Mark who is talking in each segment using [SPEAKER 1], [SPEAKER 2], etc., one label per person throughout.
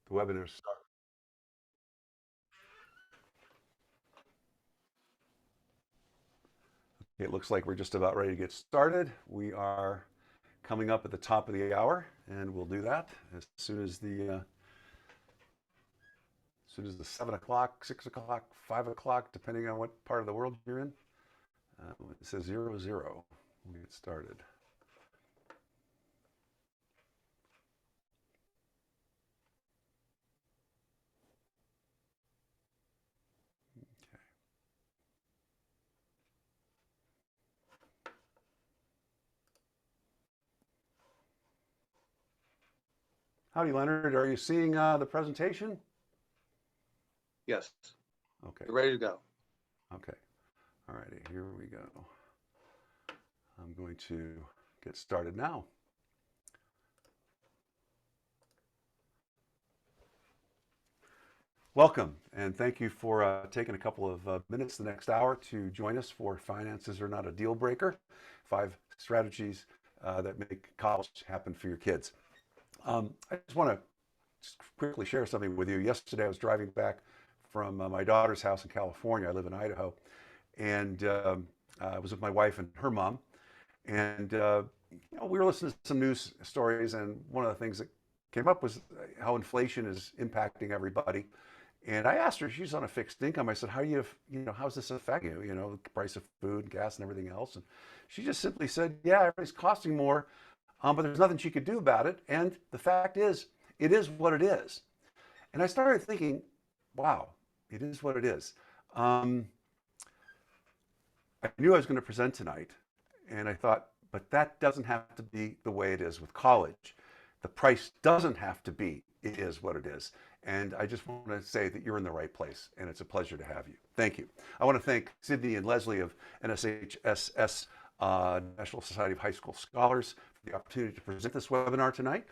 [SPEAKER 1] The webinar start. It looks like we're just about ready to get started. We are coming up at the top of the hour, and we'll do that as soon as the 7 o'clock, 6 o'clock, 5 o'clock, depending on what part of the world you're in. It says 00. We'll get started. Howdy, Leonard. Are you seeing the presentation?
[SPEAKER 2] Yes.
[SPEAKER 1] Okay.
[SPEAKER 2] You're ready to go.
[SPEAKER 1] Okay. All righty. Here we go. I'm going to get started now. Welcome, and thank you for taking a couple of minutes the next hour to join us for Finances Are Not a Deal Breaker, 5 strategies that make college happen for your kids. I just want to quickly share something with you. Yesterday I was driving back from my daughter's house in California. I live in Idaho, and I was with my wife and her mom, and we were listening to some news stories, and one of the things that came up was how inflation is impacting everybody. And I asked her, she's on a fixed income. I said, how's this affect you? The price of food, gas, and everything else. And she just simply said, yeah, everything's costing more, but there's nothing she could do about it. And the fact is, it is what it is. And I started thinking, wow, it is what it is. I knew I was going to present tonight, and I thought, but that doesn't have to be the way it is with college. The price doesn't have to be, it is what it is. And I just want to say that you're in the right place, and it's a pleasure to have you. Thank you. I want to thank Sydney and Leslie of NSHSS, National Society of High School Scholars, for the opportunity to present this webinar tonight.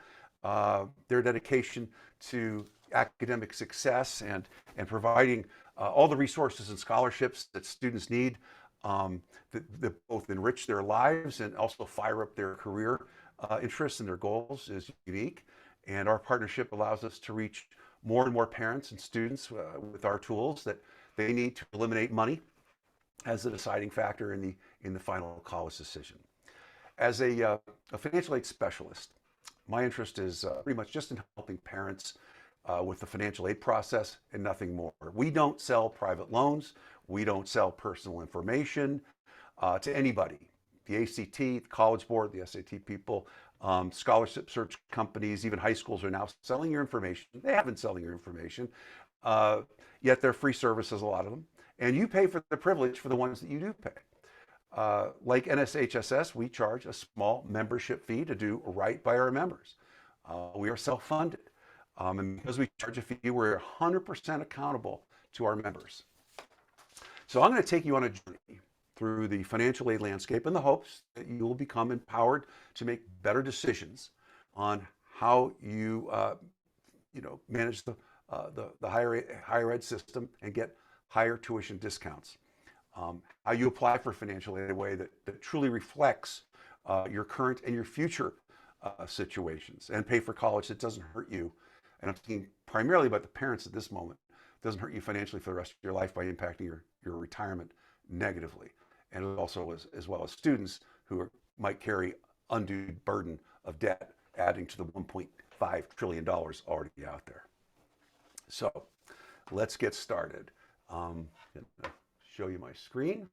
[SPEAKER 1] Their dedication to academic success and providing all the resources and scholarships that students need that both enrich their lives and also fire up their career interests and their goals is unique. And our partnership allows us to reach more and more parents and students with our tools that they need to eliminate money as the deciding factor in the final college decision. As a financial aid specialist, my interest is pretty much just in helping parents with the financial aid process and nothing more. We don't sell private loans. We don't sell personal information to anybody. The ACT, the College Board, the SAT people, scholarship search companies, even high schools are now selling your information. They have been selling your information, yet they're free services, a lot of them. And you pay for the privilege for the ones that you do pay. Like NSHSS, we charge a small membership fee to do right by our members. We are self-funded. And because we charge a fee, we're 100% accountable to our members. So I'm going to take you on a journey through the financial aid landscape in the hopes that you will become empowered to make better decisions on how you manage the higher ed system and get higher tuition discounts. How you apply for financial aid in a way that truly reflects your current and your future situations, and pay for college that doesn't hurt you. And I'm thinking primarily about the parents at this moment. It doesn't hurt you financially for the rest of your life by impacting your retirement negatively. And also as well as students who might carry undue burden of debt, adding to the $1.5 trillion already out there. So let's get started. Show you my screen.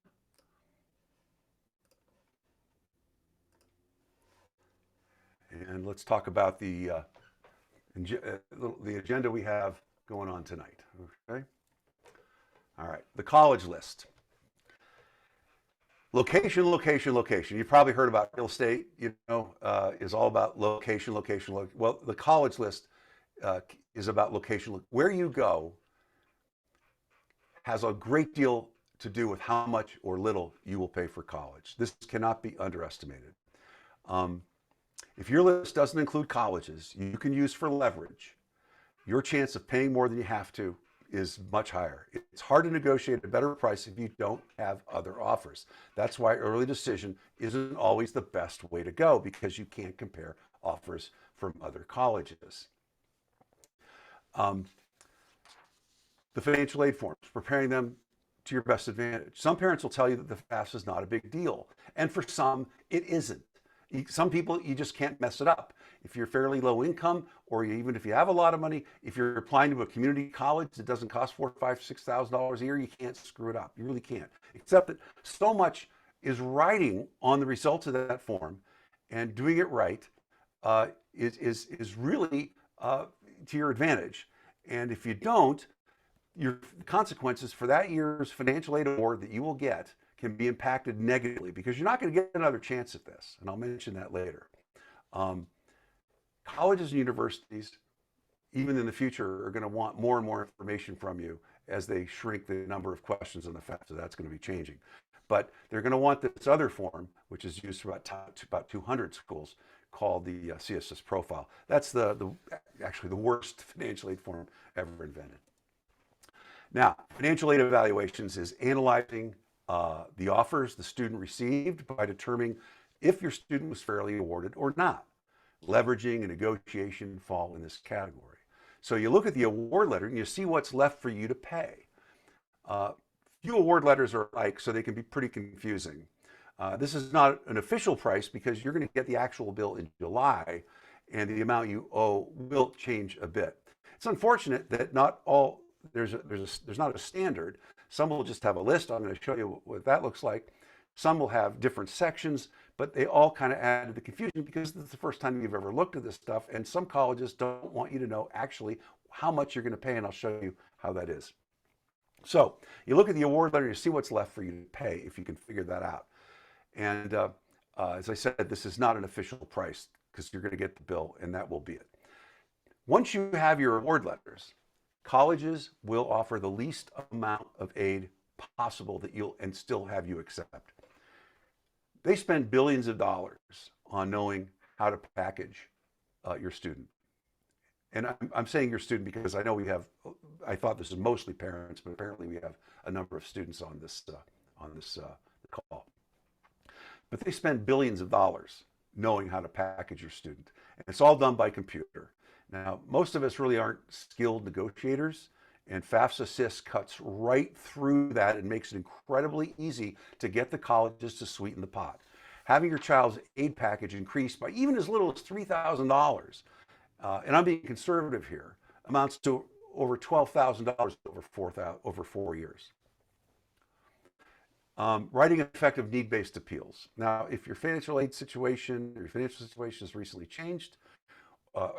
[SPEAKER 1] And let's talk about the agenda we have going on tonight. Okay. All right. The college list. Location, location, location. You've probably heard about real estate, is all about location, location. Well, the college list is about location. Where you go has a great deal to do with how much or little you will pay for college. This cannot be underestimated. If your list doesn't include colleges you can use for leverage, your chance of paying more than you have to is much higher. It's hard to negotiate a better price if you don't have other offers. That's why early decision isn't always the best way to go, because you can't compare offers from other colleges. Um, the financial aid forms, preparing them to your best advantage. Some parents will tell you that the FAFSA is not a big deal, and for some, it isn't. Some people, you just can't mess it up. If you're fairly low income, or even if you have a lot of money, if you're applying to a community college that doesn't cost $4,000, $5,000, $6,000 a year, you can't screw it up. You really can't. Except that so much is riding on the results of that form, and doing it right is really to your advantage. And if you don't, your consequences for that year's financial aid award that you will get can be impacted negatively, because you're not going to get another chance at this. And I'll mention that later. Colleges and universities, even in the future, are going to want more and more information from you as they shrink the number of questions on the FAFSA. That's going to be changing. But they're going to want this other form, which is used for about 200 schools, called the CSS Profile. That's actually the worst financial aid form ever invented. Now, financial aid evaluations is analyzing the offers the student received by determining if your student was fairly awarded or not. Leveraging and negotiation fall in this category. So you look at the award letter and you see what's left for you to pay. Few award letters are alike, so they can be pretty confusing. This is not an official price because you're going to get the actual bill in July, and the amount you owe will change a bit. It's unfortunate that not all there's not a standard. Some will just have a list. I'm going to show you what that looks like. Some will have different sections, but they all kind of add to the confusion because it's the first time you've ever looked at this stuff, and some colleges don't want you to know actually how much you're going to pay, and I'll show you how that is. So you look at the award letter, you see what's left for you to pay if you can figure that out. And as I said, this is not an official price because you're going to get the bill, and that will be it. Once you have your award letters, colleges will offer the least amount of aid possible that you'll and still have you accept. They spend billions of dollars on knowing how to package your student. And I'm saying your student because I know I thought this is mostly parents, but apparently we have a number of students on this call. But they spend billions of dollars knowing how to package your student. And it's all done by computer. Now, most of us really aren't skilled negotiators, and FAFSA CSS cuts right through that and makes it incredibly easy to get the colleges to sweeten the pot. Having your child's aid package increase by even as little as $3,000, and I'm being conservative here, amounts to over $12,000 over 4 years. Writing effective need-based appeals. Now, if your financial situation has recently changed,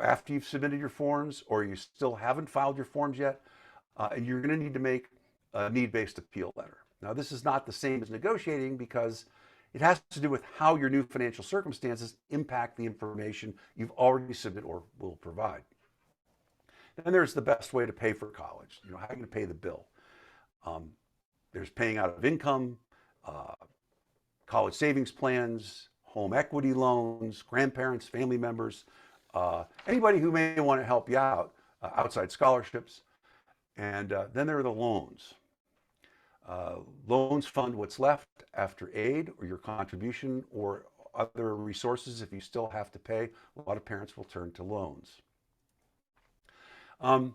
[SPEAKER 1] after you've submitted your forms, or you still haven't filed your forms yet, and you're going to need to make a need-based appeal letter. Now, this is not the same as negotiating because it has to do with how your new financial circumstances impact the information you've already submitted or will provide. Then there's the best way to pay for college. How are you going to pay the bill? There's paying out of income, college savings plans, home equity loans, grandparents, family members, anybody who may want to help you out, outside scholarships. And then there are the loans. Loans fund what's left after aid or your contribution or other resources. If you still have to pay, a lot of parents will turn to loans. I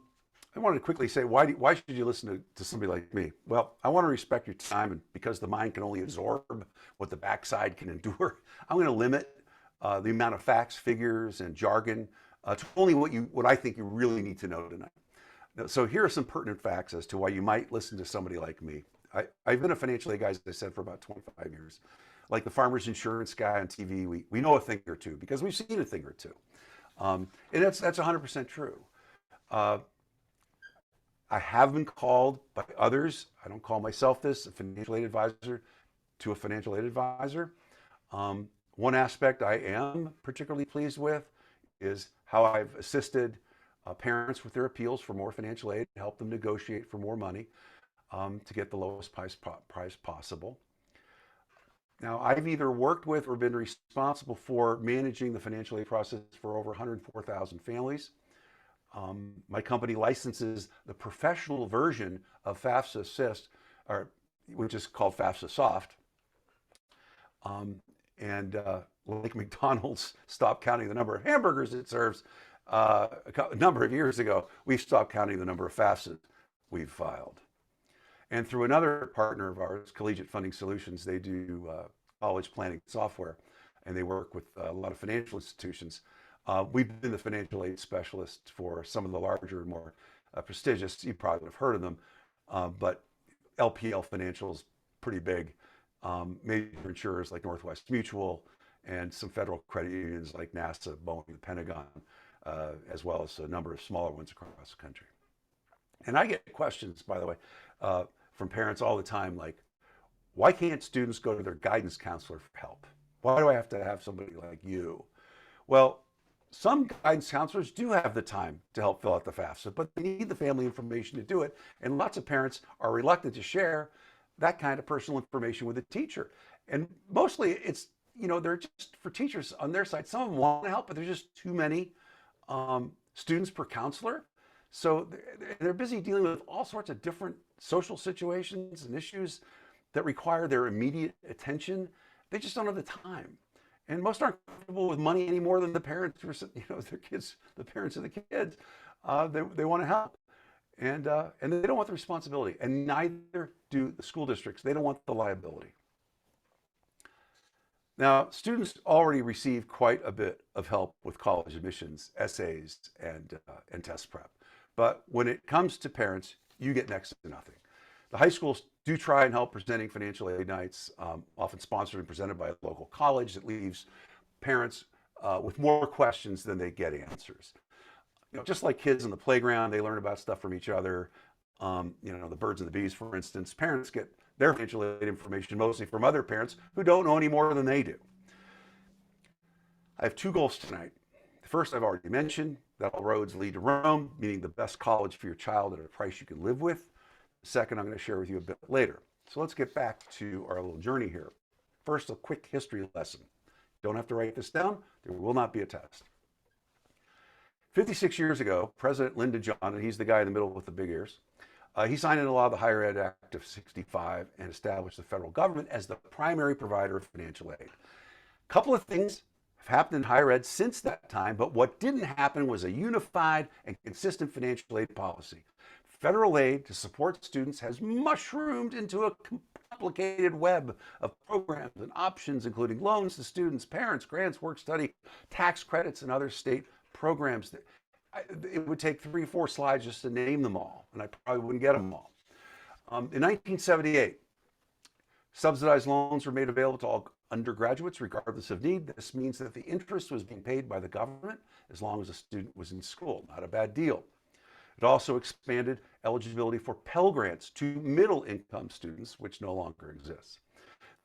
[SPEAKER 1] wanted to quickly say, why should you listen to somebody like me? Well, I want to respect your time, and because the mind can only absorb what the backside can endure, I'm going to limit the amount of facts, figures, and jargon to only what I think you really need to know tonight. So here are some pertinent facts as to why you might listen to somebody like me. I've been a financial aid guy, as I said, for about 25 years. Like the farmer's insurance guy on TV, we know a thing or two because we've seen a thing or two. And that's 100% true. I have been called by others, I don't call myself this, a financial aid advisor to a financial aid advisor. One aspect I am particularly pleased with is how I've assisted parents with their appeals for more financial aid, help them negotiate for more money to get the lowest price possible. Now, I've either worked with or been responsible for managing the financial aid process for over 104,000 families. My company licenses the professional version of FAFSA CSS, which is called FAFSA Soft. Like McDonald's stopped counting the number of hamburgers it serves, a number of years ago, we stopped counting the number of FAFSAs we've filed. And through another partner of ours, Collegiate Funding Solutions, they do college planning software, and they work with a lot of financial institutions. We've been the financial aid specialist for some of the larger and more prestigious, you probably would have heard of them, but LPL Financial is pretty big. Major insurers like Northwest Mutual and some federal credit unions like NASA, Boeing, the Pentagon, as well as a number of smaller ones across the country. And I get questions, by the way, from parents all the time, like, why can't students go to their guidance counselor for help? Why do I have to have somebody like you? Well, some guidance counselors do have the time to help fill out the FAFSA, but they need the family information to do it. And lots of parents are reluctant to share that kind of personal information with a teacher. And mostly it's, they're just, for teachers on their side, some of them want to help, but there's just too many students per counselor. So they're busy dealing with all sorts of different social situations and issues that require their immediate attention. They just don't have the time. And most aren't comfortable with money any more than the parents, their kids, the parents of the kids. They want to help. And they don't want the responsibility. And neither do the school districts. They don't want the liability. Now, students already receive quite a bit of help with college admissions, essays, and test prep. But when it comes to parents, you get next to nothing. The high schools do try and help presenting financial aid nights, often sponsored and presented by a local college that leaves parents with more questions than they get answers. Just like kids in the playground, they learn about stuff from each other. The birds and the bees, for instance. Parents get their financial aid information mostly from other parents who don't know any more than they do. I have two goals tonight. The first I've already mentioned, that all roads lead to Rome, meaning the best college for your child at a price you can live with. The second I'm going to share with you a bit later. So let's get back to our little journey here. First, a quick history lesson. Don't have to write this down. There will not be a test. 56 years ago, President Lyndon Johnson, and he's the guy in the middle with the big ears, he signed into law the Higher Ed Act of '65 and established the federal government as the primary provider of financial aid. A couple of things have happened in higher ed since that time, but what didn't happen was a unified and consistent financial aid policy. Federal aid to support students has mushroomed into a complicated web of programs and options, including loans to students, parents, grants, work-study, tax credits, and other state programs. It would take 3 or 4 slides just to name them all, and I probably wouldn't get them all. In 1978, subsidized loans were made available to all undergraduates regardless of need. This means that the interest was being paid by the government as long as the student was in school. Not a bad deal. It also expanded eligibility for Pell Grants to middle-income students, which no longer exists.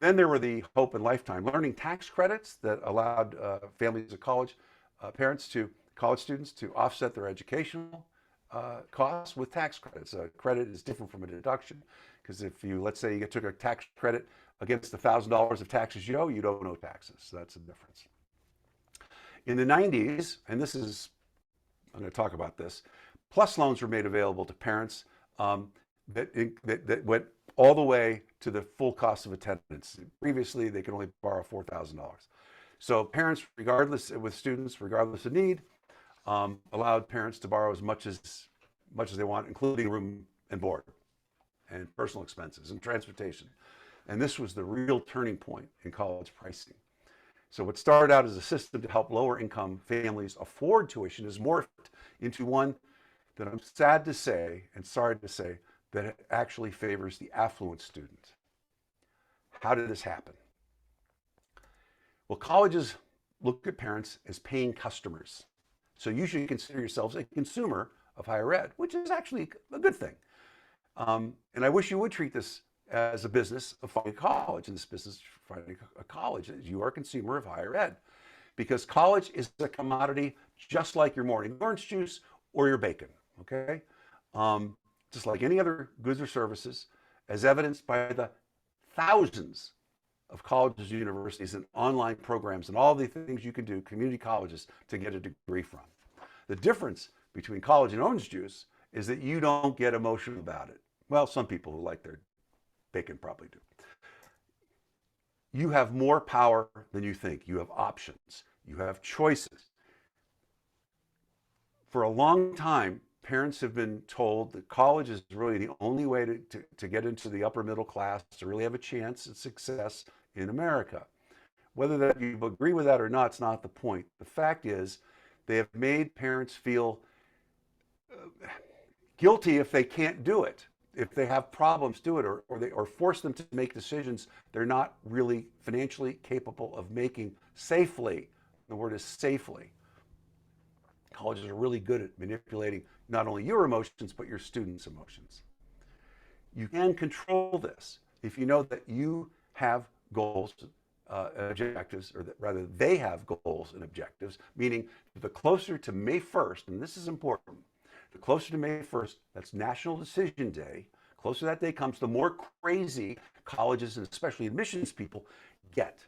[SPEAKER 1] Then there were the Hope and Lifetime Learning tax credits that allowed families of college students to offset their educational costs with tax credits. A credit is different from a deduction because if you, let's say you took a tax credit against the $1,000 of taxes you don't owe taxes. So that's the difference. In the 90s, and I'm going to talk about this, PLUS loans were made available to parents that went all the way to the full cost of attendance. Previously, they could only borrow $4,000. So parents, with students, regardless of need, allowed parents to borrow as much as they want, including room and board and personal expenses and transportation. And this was the real turning point in college pricing. So what started out as a system to help lower income families afford tuition has morphed into one that I'm sad to say and sorry to say that it actually favors the affluent student. How did this happen? Well, colleges look at parents as paying customers. So you should consider yourselves a consumer of higher ed, which is actually a good thing. And I wish you would treat this as a business of finding college, and this business of finding a college. You are a consumer of higher ed because college is a commodity just like your morning orange juice or your bacon, okay? Just like any other goods or services, as evidenced by the thousands of colleges, universities, and online programs and all the things you can do, community colleges, to get a degree from. The difference between college and orange juice is that you don't get emotional about it. Well, some people who like their bacon probably do. You have more power than you think. You have options. You have choices. For a long time, parents have been told that college is really the only way to get into the upper middle class, to really have a chance at success in America. Whether that you agree with that or not, it's not the point. The fact is, they have made parents feel guilty if they can't do it, if they have problems do it, or force them to make decisions they're not really financially capable of making safely. The word is safely. Colleges are really good at manipulating not only your emotions, but your students' emotions. You can control this if you know that you have goals, objectives, or that rather they have goals and objectives, meaning the closer to May 1st, and this is important, the closer to May 1st, that's National Decision Day, closer that day comes, the more crazy colleges and especially admissions people get.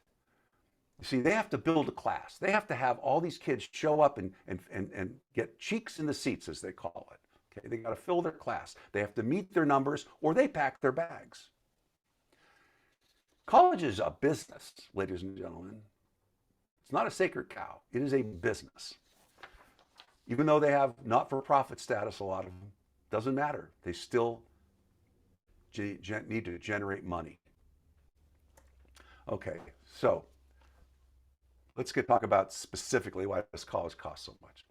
[SPEAKER 1] You see, they have to build a class. They have to have all these kids show up and get cheeks in the seats, as they call it. Okay, they got to fill their class. They have to meet their numbers or they pack their bags. College is a business, ladies and gentlemen. It's not a sacred cow. It is a business. Even though they have not-for-profit status, a lot of them, doesn't matter. They still need to generate money. Okay, so let's talk about specifically why does college cost so much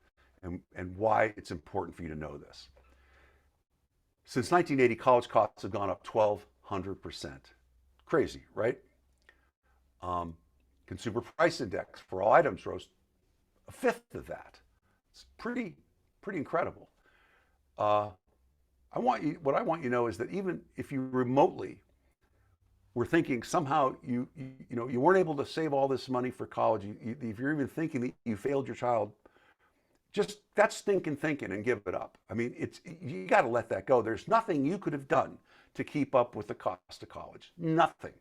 [SPEAKER 1] and why it's important for you to know this. Since 1980, college costs have gone up 1,200%. Crazy, right? Consumer price index for all items rose a fifth of that. It's pretty incredible. What I want you to know is that even if you remotely were thinking somehow you weren't able to save all this money for college, if you're even thinking that you failed your child, just that's stinking thinking and give it up. I mean, you got to let that go. There's nothing you could have done to keep up with the cost of college. Nothing.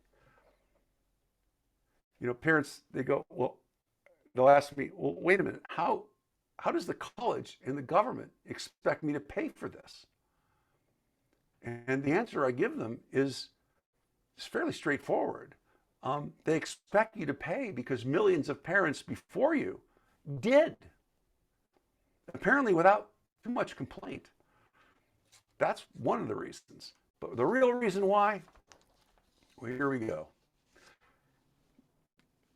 [SPEAKER 1] Parents, they go, well, they'll ask me, well, wait a minute, how does the college and the government expect me to pay for this? And the answer I give them is fairly straightforward. They expect you to pay because millions of parents before you did, apparently without too much complaint. That's one of the reasons. But the real reason why, well, here we go.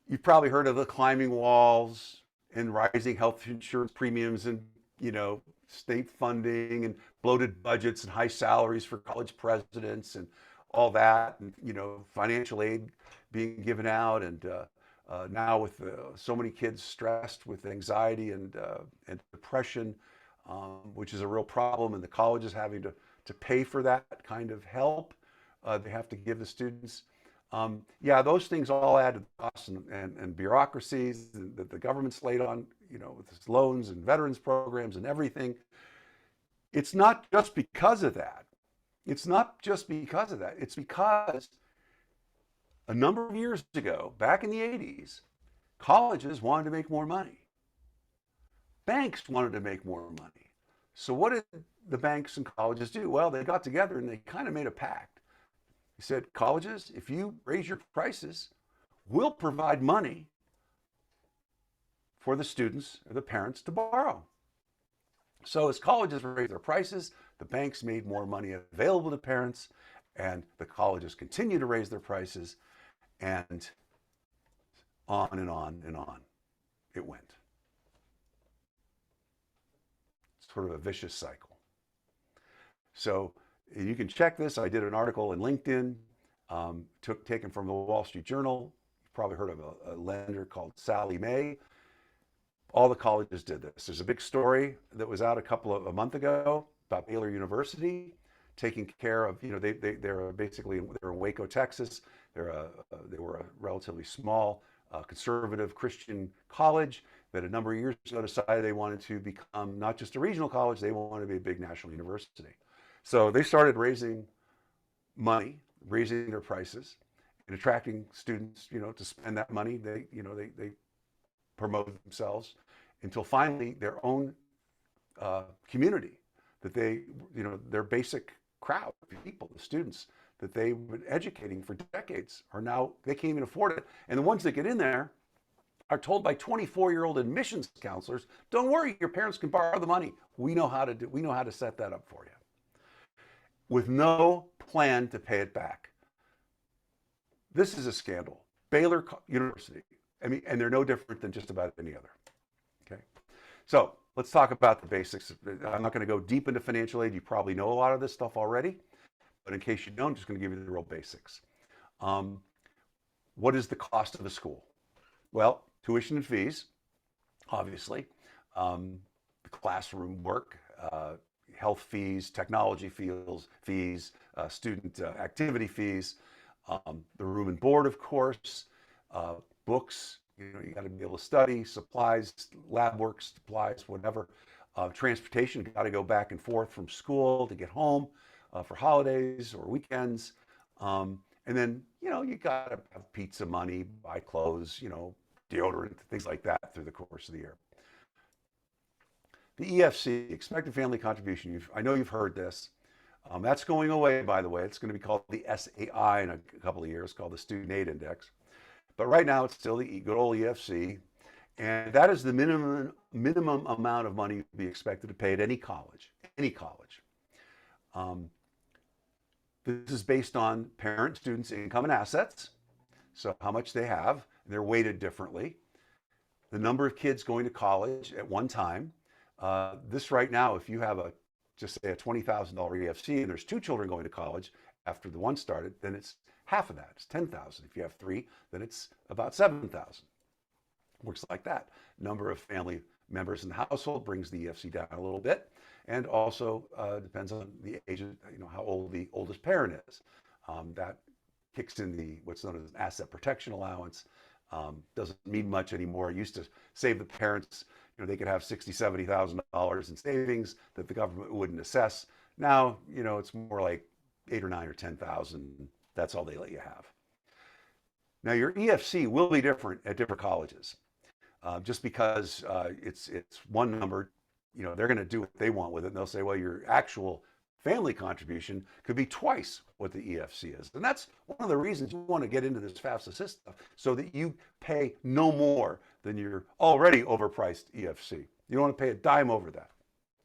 [SPEAKER 1] You've probably heard of the climbing walls and rising health insurance premiums and, state funding and bloated budgets and high salaries for college presidents and all that, and, financial aid being given out. And now with so many kids stressed with anxiety and depression, which is a real problem, and the colleges having to pay for that kind of help they have to give the students. Those things all add to the costs and bureaucracies that the government's laid on, with its loans and veterans programs and everything. It's not just because of that. It's because a number of years ago, back in the 80s, colleges wanted to make more money. Banks wanted to make more money. So what did the banks and colleges do? Well, they got together and they kind of made a pact. He said, colleges, if you raise your prices, we'll provide money for the students or the parents to borrow. So as colleges raised their prices, the banks made more money available to parents, and the colleges continue to raise their prices, and on and on and on it went. Sort of a vicious cycle. So you can check this. I did an article in LinkedIn, taken from the Wall Street Journal. You've probably heard of a lender called Sally Mae. All the colleges did this. There's a big story that was out a month ago about Baylor University taking care of, they're in Waco, Texas. They were a relatively small conservative Christian college that a number of years ago decided they wanted to become not just a regional college, they wanted to be a big national university. So they started raising money, raising their prices, and attracting students, to spend that money. They promoted themselves until finally their own community, that their basic crowd of people, the students that they've been educating for decades, are now, they can't even afford it. And the ones that get in there are told by 24-year-old admissions counselors, don't worry, your parents can borrow the money. We know how to set that up for you. With no plan to pay it back. This is a scandal. Baylor University. I mean, and they're no different than just about any other. Okay. So let's talk about the basics. I'm not going to go deep into financial aid. You probably know a lot of this stuff already. But in case you don't, I'm just going to give you the real basics. What is the cost of a school? Well, tuition and fees, obviously. The classroom work, health fees, technology fees, student activity fees, the room and board, of course, books. You got to be able to study, supplies, lab work, supplies, whatever. Transportation, got to go back and forth from school to get home for holidays or weekends. And then, you got to have pizza money, buy clothes, deodorant, things like that through the course of the year. The EFC, expected family contribution, I know you've heard this. That's going away, by the way. It's going to be called the SAI in a couple of years, called the Student Aid Index. But right now, it's still the good old EFC. And that is the minimum amount of money to be expected to pay at any college, This is based on parent, students' income and assets. So how much they have, and they're weighted differently. The number of kids going to college at one time. This right now, if you have just say a $20,000 EFC and there's 2 children going to college after the one started, then it's half of that. It's $10,000. If you have 3, then it's about $7,000. Works like that. Number of family members in the household brings the EFC down a little bit, and also depends on the age of, how old the oldest parent is. That kicks in what's known as an asset protection allowance. Doesn't mean much anymore. It used to save the parents, they could have $60,000, $70,000 in savings that the government wouldn't assess. Now, it's more like 8 or 9 or 10,000. That's all they let you have. Now, your EFC will be different at different colleges. Just because it's one number, they're going to do what they want with it. And they'll say, well, your actual family contribution could be twice what the EFC is. And that's one of the reasons you want to get into this FAFSA system, so that you pay no more than your already overpriced EFC. You don't want to pay a dime over that,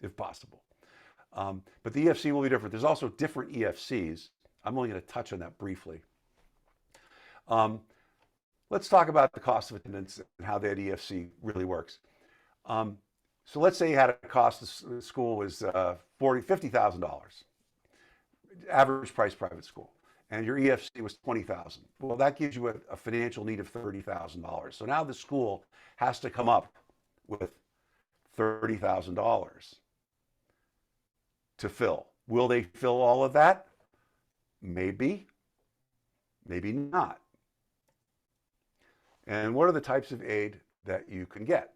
[SPEAKER 1] if possible. But the EFC will be different. There's also different EFCs. I'm only going to touch on that briefly. Let's talk about the cost of attendance and how that EFC really works. So let's say you had a cost of school was $50,000, average price private school, and your EFC was $20,000. Well, that gives you a financial need of $30,000. So now the school has to come up with $30,000 to fill. Will they fill all of that? Maybe, maybe not. And what are the types of aid that you can get?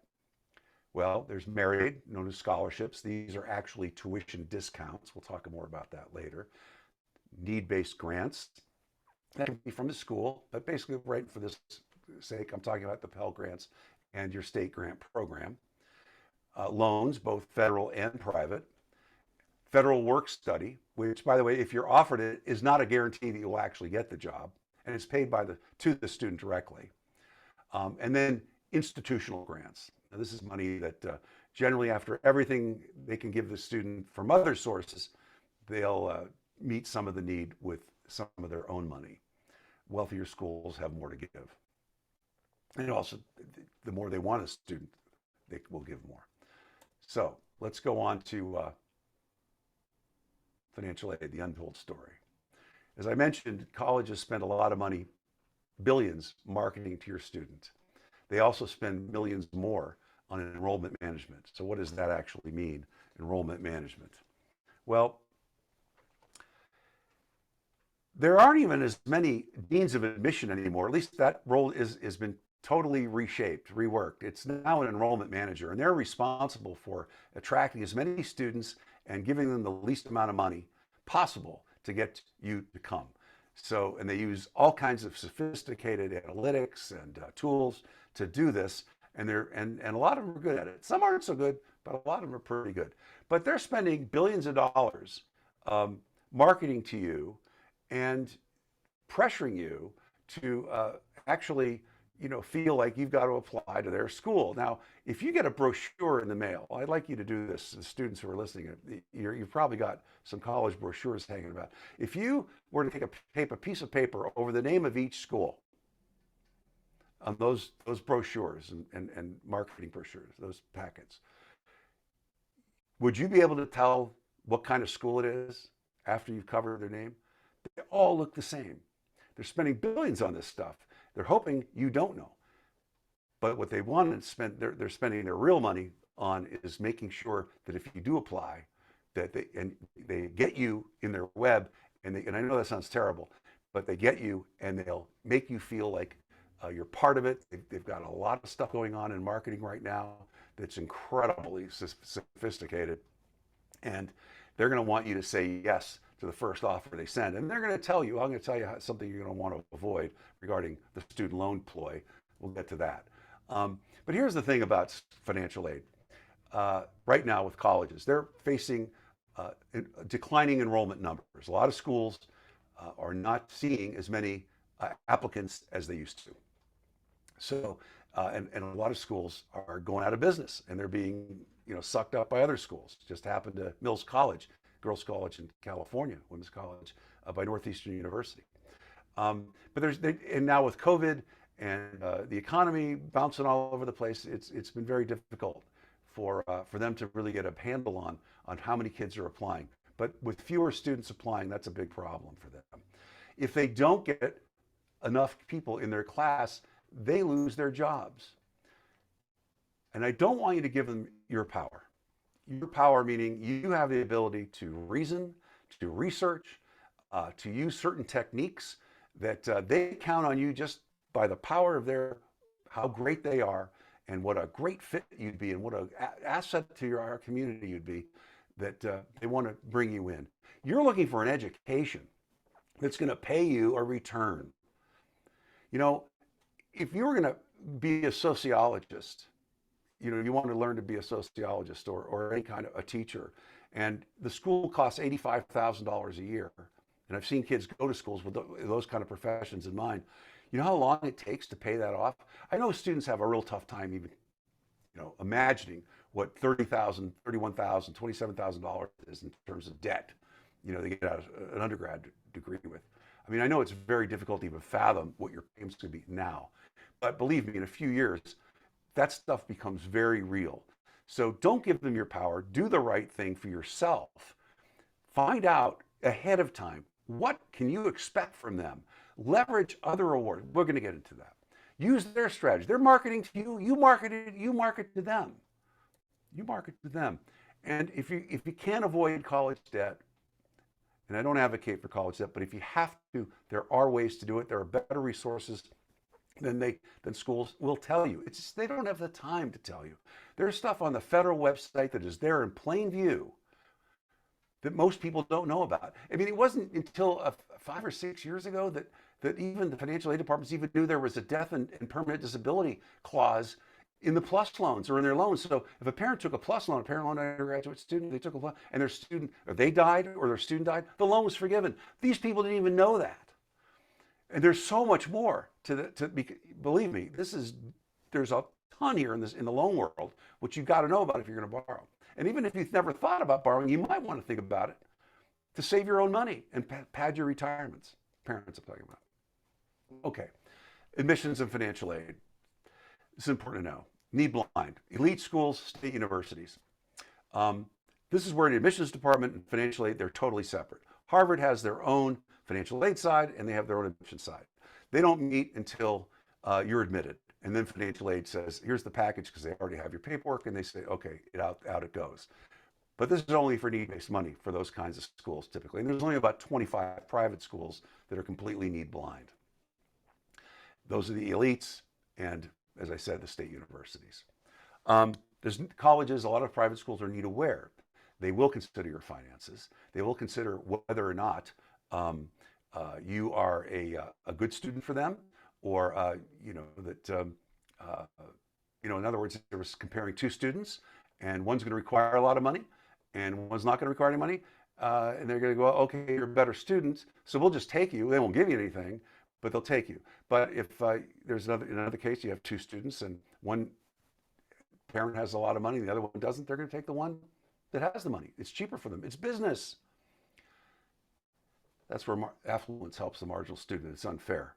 [SPEAKER 1] Well, there's merit aid, known as scholarships. These are actually tuition discounts. We'll talk more about that later. Need-based grants. That can be from the school, but basically, right for this sake, I'm talking about the Pell Grants and your state grant program. Loans, both federal and private. Federal work study, which, by the way, if you're offered it, is not a guarantee that you'll actually get the job, and it's paid to the student directly. And then institutional grants. Now, this is money that generally, after everything they can give the student from other sources, they'll meet some of the need with some of their own money. Wealthier schools have more to give. And also, the more they want a student, they will give more. So let's go on to financial aid, the untold story. As I mentioned, colleges spend a lot of money, billions, marketing to your student. They also spend millions more on enrollment management. So what does that actually mean, enrollment management? Well, there aren't even as many deans of admission anymore. At least that role has been totally reshaped, reworked. It's now an enrollment manager, and they're responsible for attracting as many students and giving them the least amount of money possible to get you to come. So, and they use all kinds of sophisticated analytics and tools to do this, and a lot of them are good at it. Some aren't so good, but a lot of them are pretty good. But they're spending billions of dollars marketing to you and pressuring you to actually, feel like you've got to apply to their school. Now, if you get a brochure in the mail, I'd like you to do this, the students who are listening, you've probably got some college brochures hanging about. If you were to take a piece of paper over the name of each school on those brochures and marketing brochures, those packets, would you be able to tell what kind of school it is after you've covered their name? They all look the same. They're spending billions on this stuff. They're hoping you don't know. But what they want to spend, they're spending their real money on is making sure that if you do apply, that they get you in their web, and I know that sounds terrible, but they get you and they'll make you feel like you're part of it. They've got a lot of stuff going on in marketing right now that's incredibly sophisticated, and they're going to want you to say yes to the first offer they send. And they're going to tell you, I'm going to tell you something you're going to want to avoid regarding the student loan ploy. We'll get to that. But here's the thing about financial aid. Right now with colleges, they're facing declining enrollment numbers. A lot of schools are not seeing as many applicants as they used to. So, and a lot of schools are going out of business, and they're being sucked up by other schools. Just happened to Mills College, Girls College in California, Women's College by Northeastern University. And now with COVID and the economy bouncing all over the place, it's been very difficult for them to really get a handle on how many kids are applying. But with fewer students applying, that's a big problem for them. If they don't get enough people in their class, they lose their jobs. And I don't want you to give them your power. Your power meaning you have the ability to reason, to research, to use certain techniques that they count on you just by the power of how great they are and what a great fit you'd be and what an asset to our community you'd be, that they want to bring you in. You're looking for an education that's going to pay you a return. If you were going to be a sociologist, you want to learn to be a sociologist or any kind of a teacher, and the school costs $85,000 a year, and I've seen kids go to schools with those kind of professions in mind. You know how long it takes to pay that off? I know students have a real tough time even, imagining what $30,000, $31,000, $27,000 is in terms of debt, they get out of an undergrad degree with. I mean, I know it's very difficult to even fathom what your payments could be now, but believe me, in a few years, that stuff becomes very real. So don't give them your power. Do the right thing for yourself. Find out ahead of time, what can you expect from them? Leverage other awards. We're going to get into that. Use their strategy. They're marketing to you. You market to them. You market to them. And if you can't avoid college debt, and I don't advocate for college debt, but if you have to, there are ways to do it. There are better resources than schools will tell you. It's just they don't have the time to tell you. There's stuff on the federal website that is there in plain view that most people don't know about. I mean, it wasn't until 5 or 6 years ago that even the financial aid departments even knew there was a death and permanent disability clause in the PLUS loans or in their loans. So if a parent took a PLUS loan, a parent loan undergraduate student, they took a PLUS, and they died or their student died, the loan was forgiven. These people didn't even know that. And there's so much more believe me, there's a ton here in the loan world, which you've got to know about if you're going to borrow. And even if you've never thought about borrowing, you might want to think about it to save your own money and pad your retirements. Parents are talking about. Okay, admissions and financial aid. It's important to know. Need blind. Elite schools, state universities. This is where the admissions department and financial aid, they're totally separate. Harvard has their own financial aid side and they have their own admission side. They don't meet until you're admitted. And then financial aid says, here's the package, because they already have your paperwork, and they say, okay, out it goes. But this is only for need-based money for those kinds of schools typically. And there's only about 25 private schools that are completely need blind. Those are the elites and, as I said, the state universities. There's colleges, a lot of private schools are need aware. They will consider your finances. They will consider whether or not you are a good student for them, or in other words, there was comparing two students, and one's going to require a lot of money, and one's not going to require any money, and they're going to go, okay, you're a better student, so we'll just take you. They won't give you anything, but they'll take you. But if there's another case, you have two students and one parent has a lot of money and the other one doesn't, they're going to take the one that has the money. It's cheaper for them. It's business. That's where affluence helps the marginal student. It's unfair.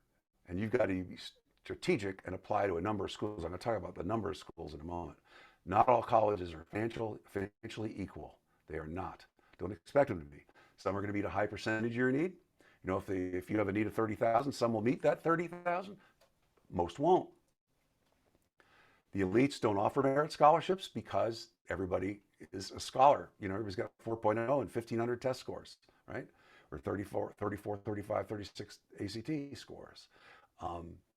[SPEAKER 1] And you've got to be strategic and apply to a number of schools. I'm going to talk about the number of schools in a moment. Not all colleges are financially equal. They are not. Don't expect them to be. Some are going to meet a high percentage of your need. You know, if you have a need of 30,000, some will meet that 30,000. Most won't. The elites don't offer merit scholarships because everybody is a scholar. You know, everybody's got 4.0 and 1,500 test scores, right? Or 34, 35, 36 ACT scores.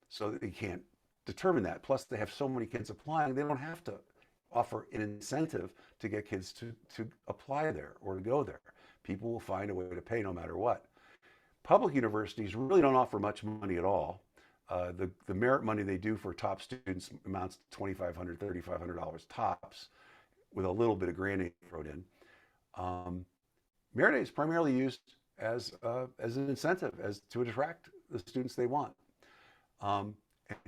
[SPEAKER 1] So that they can't determine that. Plus, they have so many kids applying, they don't have to offer an incentive to get kids to apply there or to go there. People will find a way to pay no matter what. Public universities really don't offer much money at all. The merit money they do for top students amounts to $2,500, $3,500 tops, with a little bit of grant aid thrown in. Merit aid is primarily used as an incentive, to attract the students they want. And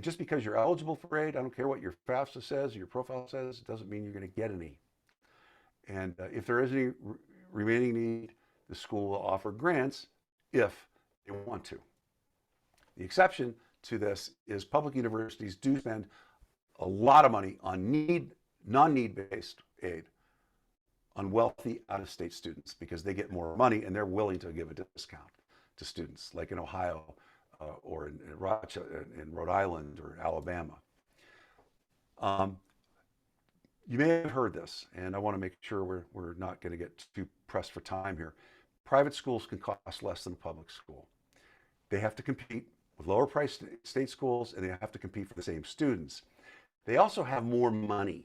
[SPEAKER 1] just because you're eligible for aid, I don't care what your FAFSA says or your profile says, it doesn't mean you're going to get any. And if there is any remaining need, the school will offer grants if they want to. The exception to this is public universities do spend a lot of money on non-need-based aid on wealthy out-of-state students because they get more money and they're willing to give a discount to students, like in Ohio or in Rochester, in Rhode Island or Alabama. You may have heard this, and I want to make sure we're not going to get too pressed for time here. Private schools can cost less than a public school. They have to compete with lower priced state schools, and they have to compete for the same students. They also have more money.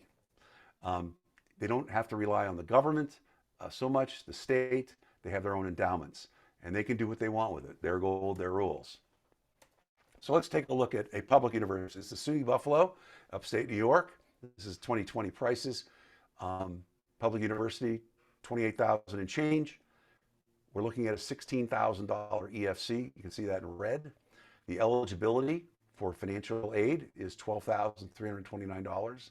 [SPEAKER 1] They don't have to rely on the government so much, the state. They have their own endowments, and they can do what they want with it. Their gold, their rules. So let's take a look at a public university. It's the SUNY Buffalo, upstate New York. This is 2020 prices. Public university, $28,000 and change. We're looking at a $16,000 EFC. You can see that in red. The eligibility for financial aid is $12,329.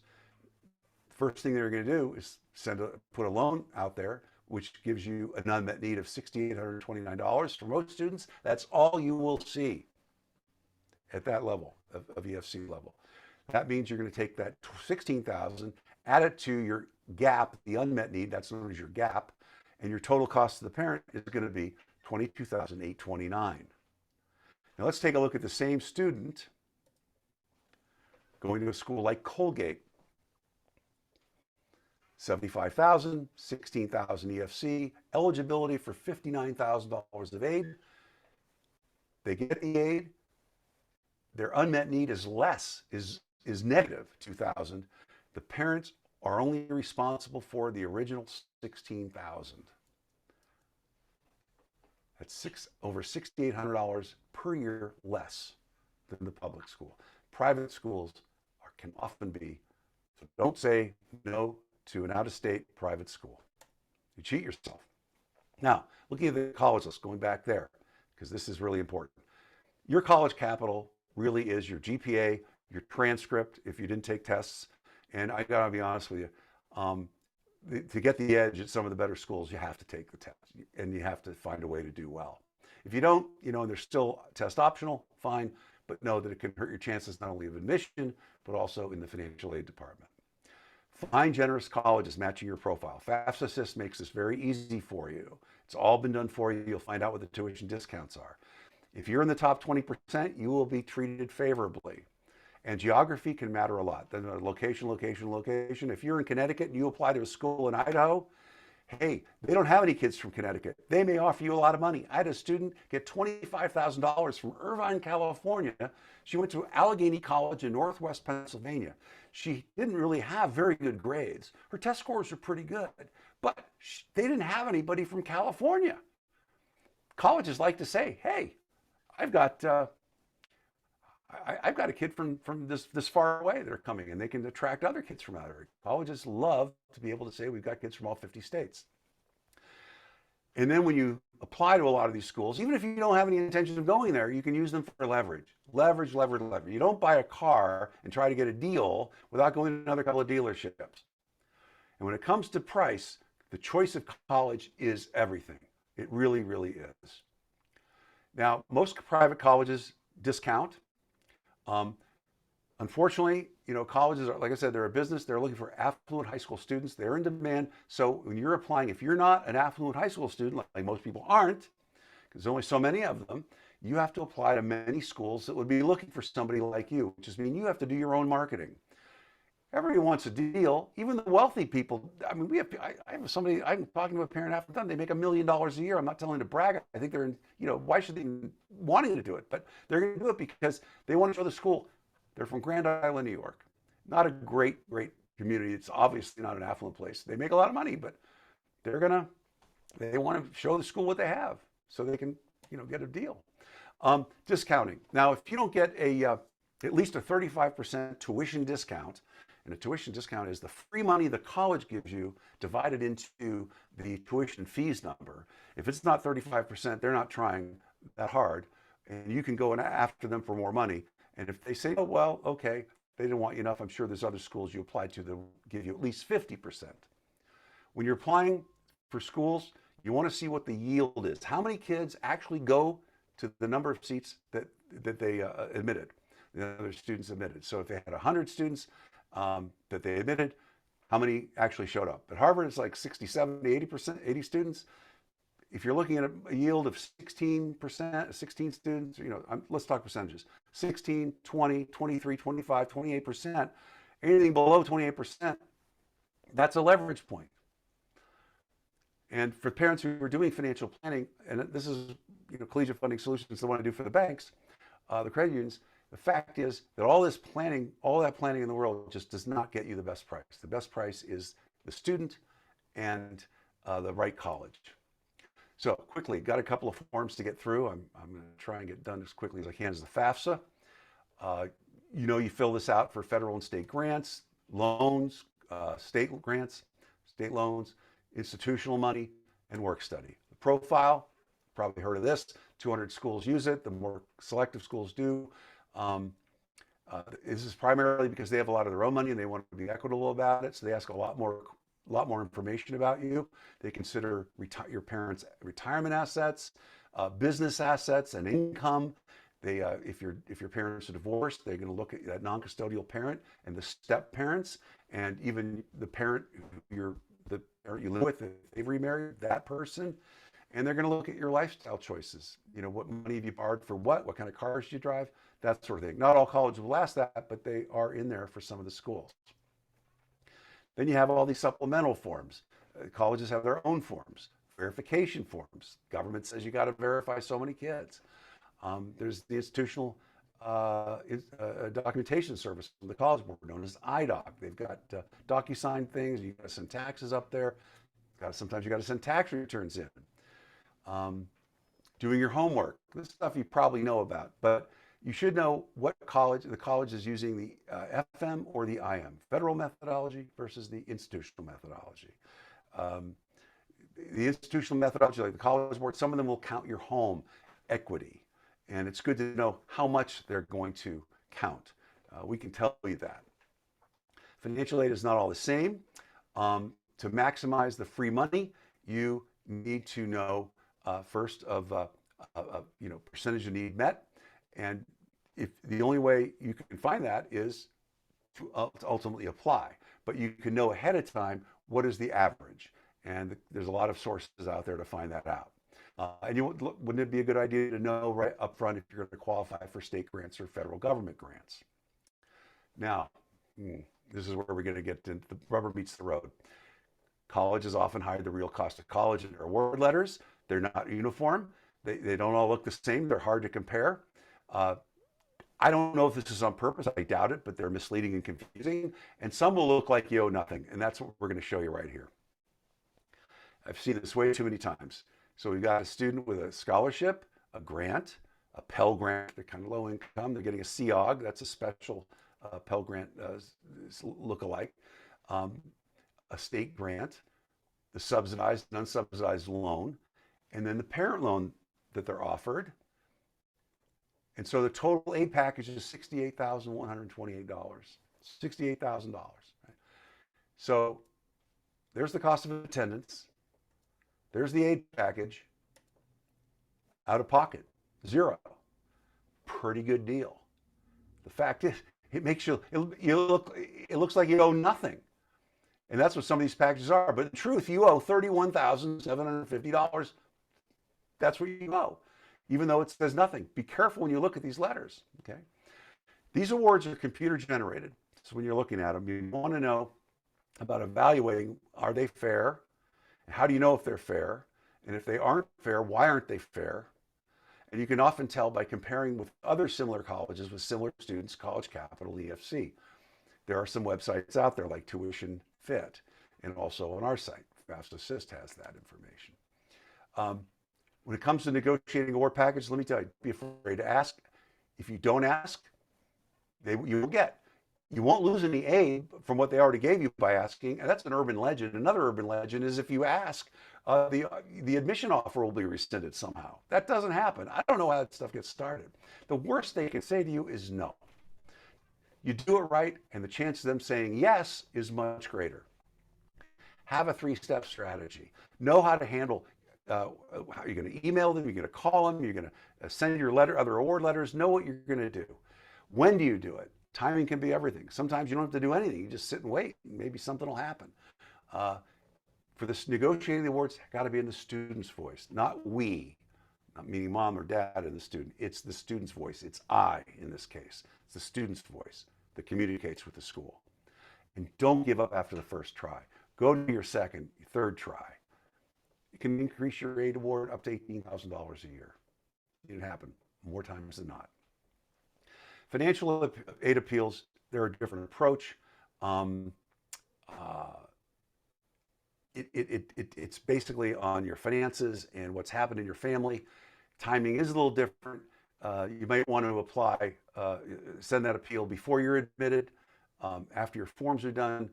[SPEAKER 1] First thing they're going to do is put a loan out there, which gives you an unmet need of $6,829. For most students, that's all you will see at that level of EFC level. That means you're going to take that $16,000, add it to your gap, the unmet need, that's known as your gap, and your total cost to the parent is going to be $22,829. Now let's take a look at the same student going to a school like Colgate. $75,000, $16,000 EFC, eligibility for $59,000 of aid. They get the aid. Their unmet need is less, is negative $2,000. The parents are only responsible for the original $16,000. That's over $6,800 per year less than the public school. Private schools can often be, so don't say no to an out-of-state private school. You cheat yourself. Now, looking at the college list, going back there, because this is really important. Your college capital really is your GPA, your transcript, if you didn't take tests. And I gotta be honest with you, to get the edge at some of the better schools, you have to take the test and you have to find a way to do well. If you don't, you know, and there's still test optional, fine, but know that it can hurt your chances not only of admission, but also in the financial aid department. Find generous colleges matching your profile. FAFSA Assist makes this very easy for you. It's all been done for you. You'll find out what the tuition discounts are. If you're in the top 20%, you will be treated favorably. And geography can matter a lot. Then location, location, location. If you're in Connecticut and you apply to a school in Idaho, hey, they don't have any kids from Connecticut. They may offer you a lot of money. I had a student get $25,000 from Irvine, California. She went to Allegheny College in Northwest Pennsylvania. She didn't really have very good grades. Her test scores were pretty good, but they didn't have anybody from California. Colleges like to say, hey, I've got a kid from this far away that are coming, and they can attract other kids from other. Colleges love to be able to say we've got kids from all 50 states. And then when you apply to a lot of these schools. Even if you don't have any intention of going there, you can use them for leverage. Leverage, leverage, leverage. You don't buy a car and try to get a deal without going to another couple of dealerships. And when it comes to price, the choice of college is everything. It really, really is. Now, most private colleges discount. Unfortunately, colleges are, like I said, they're a business. They're looking for affluent high school students. They're in demand. So when you're applying, if you're not an affluent high school student, like most people aren't, because there's only so many of them, you have to apply to many schools that would be looking for somebody like you, which means you have to do your own marketing. Everybody wants a deal, even the wealthy people. I mean, I have somebody, I'm talking to a parent half the time, they make $1 million a year. I'm not telling them to brag. I think they're in, why should they even wanting to do it? But they're going to do it because they want to show the school. They're from Grand Island, New York. Not a great community. It's obviously not an affluent place. They make a lot of money, but they want to show the school what they have so they can, get a deal. Discounting. Now, if you don't get at least a 35% tuition discount, and a tuition discount is the free money the college gives you divided into the tuition fees number. If it's not 35%, they're not trying that hard, and you can go after them for more money. And if they say, oh, well, okay, they didn't want you enough, I'm sure there's other schools you applied to that will give you at least 50%. When you're applying for schools, you want to see what the yield is. How many kids actually go to the number of seats that they admitted, the other students admitted. So if they had 100 students that they admitted, how many actually showed up? At Harvard, it's like 60, 70, 80%, 80 students. If you're looking at a yield of 16%, 16 students, let's talk percentages. 16, 20, 23, 25, 28%. Anything below 28%, that's a leverage point. And for parents who are doing financial planning, and this is, Collegiate Funding Solutions, the one I do for the banks, the credit unions, the fact is that all that planning in the world just does not get you the best price. The best price is the student and the right college. So quickly, got a couple of forms to get through. I'm going to try and get done as quickly as I can. As the FAFSA. You fill this out for federal and state grants, loans, state grants, state loans, institutional money, and work study. The profile, probably heard of this. 200 schools use it. The more selective schools do. This is primarily because they have a lot of their own money and they want to be equitable about it. So they ask a lot more information about you. They consider your parents' retirement assets, business assets, and income. They, if your parents are divorced, they're going to look at that non-custodial parent and the step parents, and even the parent the parent you live with, if they've remarried, that person. And they're going to look at your lifestyle choices. What money have you borrowed for what kind of cars do you drive, that sort of thing. Not all colleges will ask that, but they are in there for some of the schools. Then you have all these supplemental forms. Colleges have their own forms, verification forms. Government says you got to verify so many kids. There's the institutional documentation service from the College Board, known as IDOC. They've got DocuSign things. You got to send taxes up there. Sometimes you got to send tax returns in. Doing your homework. This stuff you probably know about, but you should know what the college is using, the FM or the IM, federal methodology versus the institutional methodology. The institutional methodology, like the College Board, some of them will count your home equity, and it's good to know how much they're going to count. We can tell you that. Financial aid is not all the same. To maximize the free money, you need to know first of percentage of need met, and if the only way you can find that is to ultimately apply. But you can know ahead of time what is the average, and there's a lot of sources out there to find that out. And wouldn't it be a good idea to know right up front if you're going to qualify for state grants or federal government grants? Now, this is where we're going to get into the rubber meets the road. Colleges often hide the real cost of college in their award letters. They're not uniform. They don't all look the same. They're hard to compare. I don't know if this is on purpose. I doubt it, but they're misleading and confusing. And some will look like you owe nothing. And that's what we're going to show you right here. I've seen this way too many times. So we've got a student with a scholarship, a grant, a Pell Grant. They're kind of low income. They're getting a COG. That's a special Pell Grant look-alike. A state grant, the subsidized and unsubsidized loan, and then the parent loan that they're offered. And so the total aid package is $68,128. $68,000. Right? So there's the cost of attendance. There's the aid package. Out of pocket, zero. Pretty good deal. The fact is, it makes it looks like you owe nothing. And that's what some of these packages are. But in truth, you owe $31,750. That's what you owe, even though it says nothing. Be careful when you look at these letters, okay? These awards are computer generated. So when you're looking at them, you want to know about evaluating, are they fair? How do you know if they're fair? And if they aren't fair, why aren't they fair? And you can often tell by comparing with other similar colleges with similar students, College Capital, EFC. There are some websites out there like Tuition Fit, and also on our site, FAFSA Assist has that information. When it comes to negotiating award package, let me tell you, be afraid to ask. If you don't ask, you will get. You won't lose any aid from what they already gave you by asking, and that's an urban legend. Another urban legend is if you ask, the admission offer will be rescinded somehow. That doesn't happen. I don't know how that stuff gets started. The worst they can say to you is no. You do it right, and the chance of them saying yes is much greater. Have a three-step strategy. Know how to handle. How you're going to email them, you're going to call them, you're going to send your other award letters. Know what you're going to do. When do you do it? Timing can be everything. Sometimes you don't have to do anything. You just sit and wait. Maybe something will happen. For this negotiating the awards, got to be in the student's voice, not we, not meaning mom or dad and the student. It's the student's voice. It's I in this case. It's the student's voice that communicates with the school. And don't give up after the first try. Go to your second, your third try. You can increase your aid award up to $18,000 a year. It happen more times than not. Financial aid appeals, they're a different approach. It's basically on your finances and what's happened in your family. Timing is a little different. You might want to apply, send that appeal before you're admitted, after your forms are done,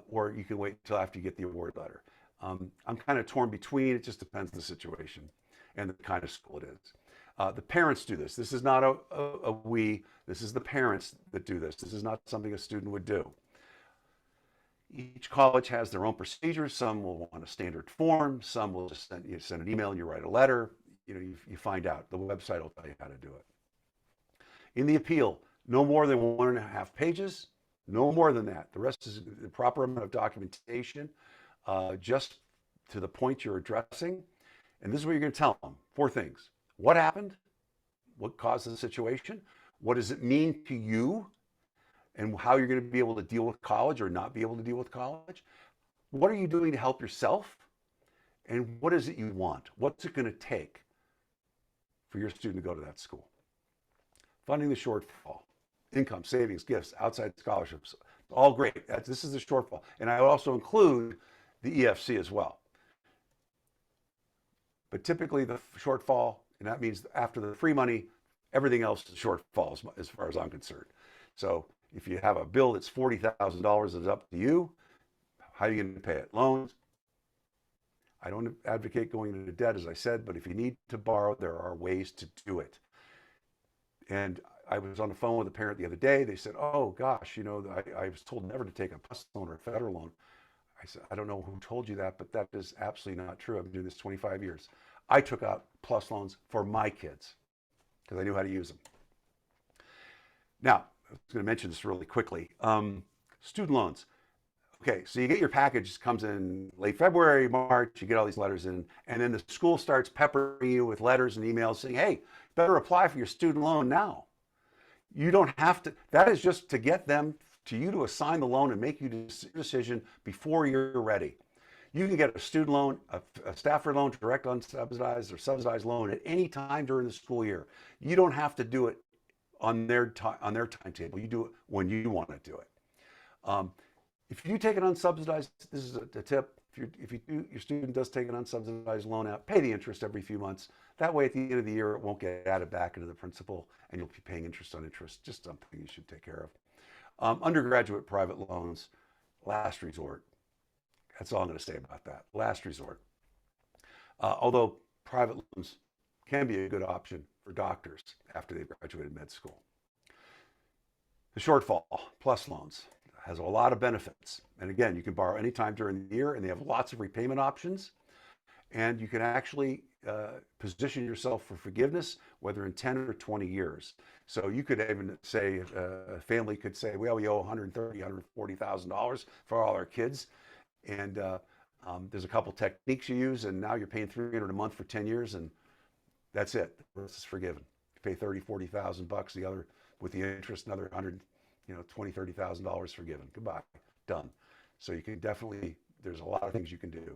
[SPEAKER 1] or you can wait until after you get the award letter. I'm kind of torn between. It just depends on the situation and the kind of school it is. The parents do this. This is not a we. This is the parents that do this. This is not something a student would do. Each college has their own procedures. Some will want a standard form. Some will just send an email and you write a letter. You find out. The website will tell you how to do it. In the appeal, no more than 1.5 pages. No more than that. The rest is the proper amount of documentation, just to the point you're addressing. And this is what you're going to tell them. 4 things. What happened? What caused the situation? What does it mean to you? And how you're going to be able to deal with college or not be able to deal with college? What are you doing to help yourself? And what is it you want? What's it going to take for your student to go to that school? Funding the shortfall. Income, savings, gifts, outside scholarships. All great. This is the shortfall. And I would also include the EFC as well. But typically the shortfall, and that means after the free money, everything else is shortfalls as far as I'm concerned. So if you have a bill that's $40,000, it's up to you. How are you going to pay it? Loans. I don't advocate going into debt, as I said, but if you need to borrow, there are ways to do it. And I was on the phone with a parent the other day. They said, oh gosh, I was told never to take a PLUS loan or a federal loan. I said, I don't know who told you that, but that is absolutely not true. I've been doing this 25 years. I took out PLUS loans for my kids because I knew how to use them. Now, I was going to mention this really quickly. Student loans. Okay, so you get your package, comes in late February, March, you get all these letters in, and then the school starts peppering you with letters and emails saying, hey, better apply for your student loan now. You don't have to, that is just to get them to you to assign the loan and make you a decision before you're ready. You can get a student loan, a Stafford loan, direct unsubsidized or subsidized loan at any time during the school year. You don't have to do it on their timetable. You do it when you want to do it. If you take an unsubsidized, this is a tip. If your student does take an unsubsidized loan out, pay the interest every few months. That way, at the end of the year, it won't get added back into the principal, and you'll be paying interest on interest. Just something you should take care of. Undergraduate private loans, last resort. That's all I'm going to say about that. Last resort. Although private loans can be a good option for doctors after they've graduated med school. The shortfall plus loans has a lot of benefits. And again, you can borrow anytime during the year, and they have lots of repayment options. And you can actually position yourself for forgiveness, whether in 10 or 20 years. So you could even say, a family could say, well, we owe $130,000, $140,000 for all our kids. And there's a couple techniques you use, and now you're paying $300 a month for 10 years, and that's it. The rest is forgiven. You pay $30,000, $40,000, the other with the interest, another $120,000, $30,000 forgiven. Goodbye, done. So you can definitely, there's a lot of things you can do.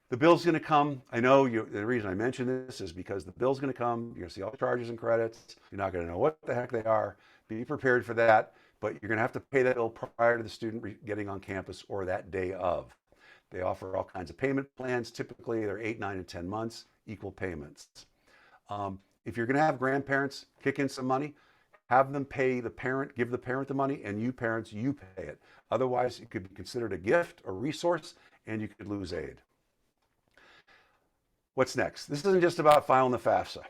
[SPEAKER 1] The bill's going to come. I know the reason I mention this is because the bill's going to come. You're going to see all the charges and credits. You're not going to know what the heck they are. Be prepared for that. But you're going to have to pay that bill prior to the student getting on campus or that day of. They offer all kinds of payment plans. Typically, they're 8, 9, and 10 months, equal payments. If you're going to have grandparents kick in some money, have them pay the parent, give the parent the money, and you parents, you pay it. Otherwise, it could be considered a gift or resource, and you could lose aid. What's next? This isn't just about filing the FAFSA.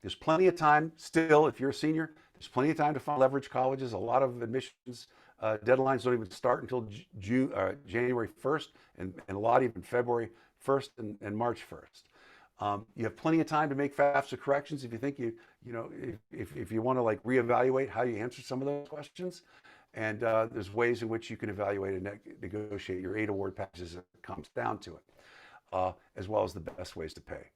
[SPEAKER 1] There's plenty of time still, if you're a senior, there's plenty of time to file leverage colleges. A lot of admissions deadlines don't even start until January 1st, and a lot even February 1st and March 1st. You have plenty of time to make FAFSA corrections if you think if you want to like reevaluate how you answer some of those questions. And there's ways in which you can evaluate and negotiate your aid award packages as it comes down to it. As well as the best ways to pay.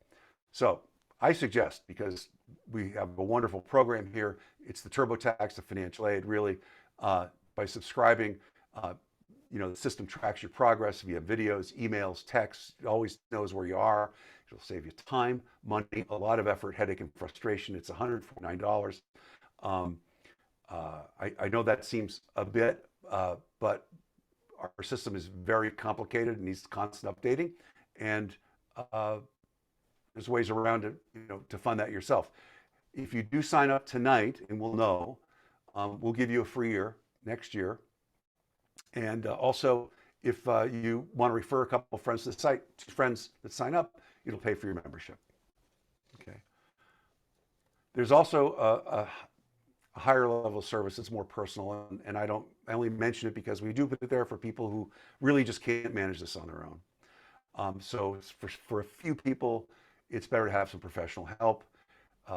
[SPEAKER 1] So I suggest, because we have a wonderful program here, it's the TurboTax of financial aid, really, by subscribing, the system tracks your progress via videos, emails, texts. It always knows where you are. It'll save you time, money, a lot of effort, headache, and frustration. It's $149. I know that seems a bit, but our system is very complicated and needs constant updating. And there's ways around it, to fund that yourself. If you do sign up tonight, and we'll know, we'll give you a free year next year. And also, if you want to refer a couple of friends to the site, 2 friends that sign up, it'll pay for your membership. Okay. There's also a higher level of service that's more personal, and I only mention it because we do put it there for people who really just can't manage this on their own. So for a few people, it's better to have some professional help.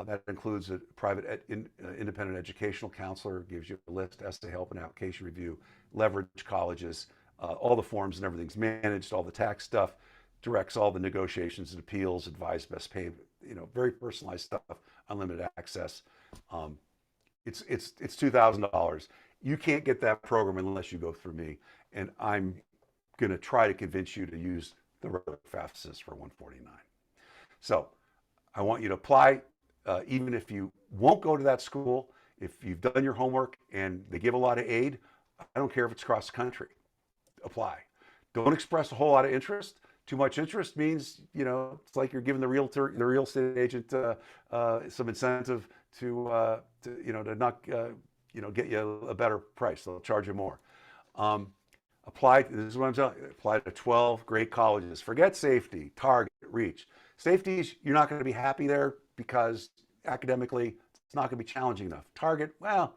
[SPEAKER 1] That includes a private independent educational counselor, gives you a list, essay help and application review, leverage colleges, all the forms and everything's managed, all the tax stuff, directs all the negotiations and appeals, advise best pay, very personalized stuff, unlimited access. It's $2,000. You can't get that program unless you go through me, and I'm going to try to convince you to use the regular FAFSAs for $149. So I want you to apply, even if you won't go to that school. If you've done your homework and they give a lot of aid, I don't care if it's across the country. Apply. Don't express a whole lot of interest. Too much interest means, it's like you're giving the real estate agent some incentive to not get you a better price. They'll charge you more. Apply, this is what I'm telling you, apply to 12 great colleges. Forget safety, target, reach. Safeties, you're not going to be happy there because academically, it's not going to be challenging enough. Target, well,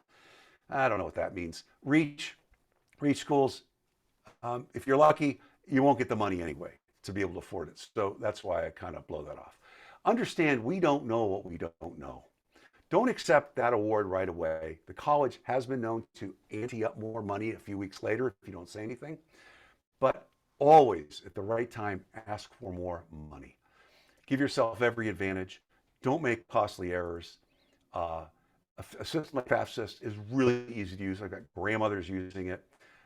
[SPEAKER 1] I don't know what that means. Reach schools, if you're lucky, you won't get the money anyway to be able to afford it. So that's why I kind of blow that off. Understand, we don't know what we don't know. Don't accept that award right away. The college has been known to ante up more money a few weeks later if you don't say anything. But always, at the right time, ask for more money. Give yourself every advantage. Don't make costly errors. A system like FAFSA is really easy to use. I've got grandmothers using it.